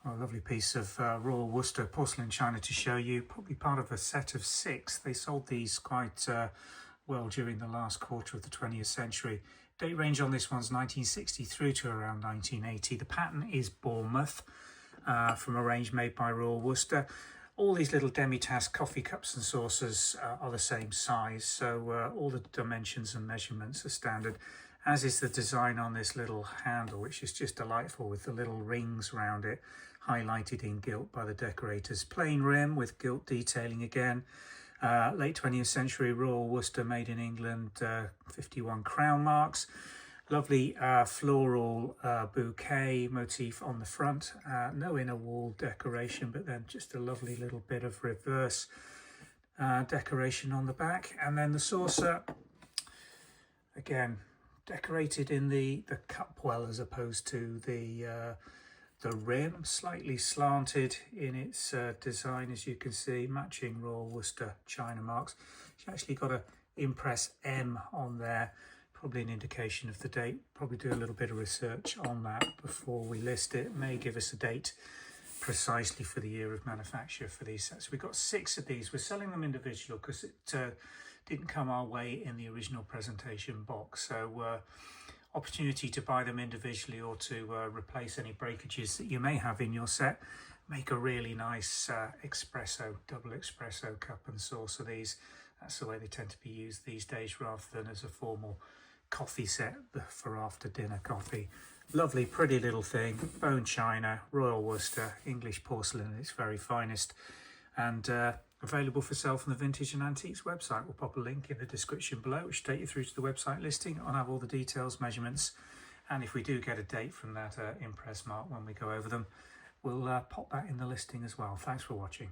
Well, a lovely piece of Royal Worcester porcelain china to show you, probably part of a set of 6. They sold these quite well during the last quarter of the 20th century. Date range on this one's 1960 through to around 1980. The pattern is Bournemouth, from a range made by Royal Worcester. All these little Demitasse coffee cups and saucers are the same size, so all the dimensions and measurements are standard, as is the design on this little handle, which is just delightful with the little rings around it, highlighted in gilt by the decorators. Plain rim with gilt detailing again. Late 20th century Royal Worcester, made in England, 51 crown marks. Lovely floral bouquet motif on the front. No inner wall decoration, but then just a lovely little bit of reverse decoration on the back. And then the saucer, again, decorated in the cup well as opposed to the rim, slightly slanted in its design, as you can see, matching Royal Worcester china marks. She's actually got a Impress M on there, probably an indication of the date. Probably do a little bit of research on that before we list it. May give us a date precisely for the year of manufacture for these sets. We've got 6 of these. We're selling them individual because it didn't come our way in the original presentation box, so opportunity to buy them individually or to replace any breakages that you may have in your set. Make a really nice espresso, double espresso cup and saucer. These, that's the way they tend to be used these days, rather than as a formal coffee set for after dinner coffee. Lovely, pretty little thing, bone china, Royal Worcester, English porcelain at its very finest, and available for sale from the Vintage and Antiques website. We'll pop a link in the description below, which will take you through to the website listing. I'll have all the details, measurements, and if we do get a date from that Impress mark when we go over them, we'll pop that in the listing as well. Thanks for watching.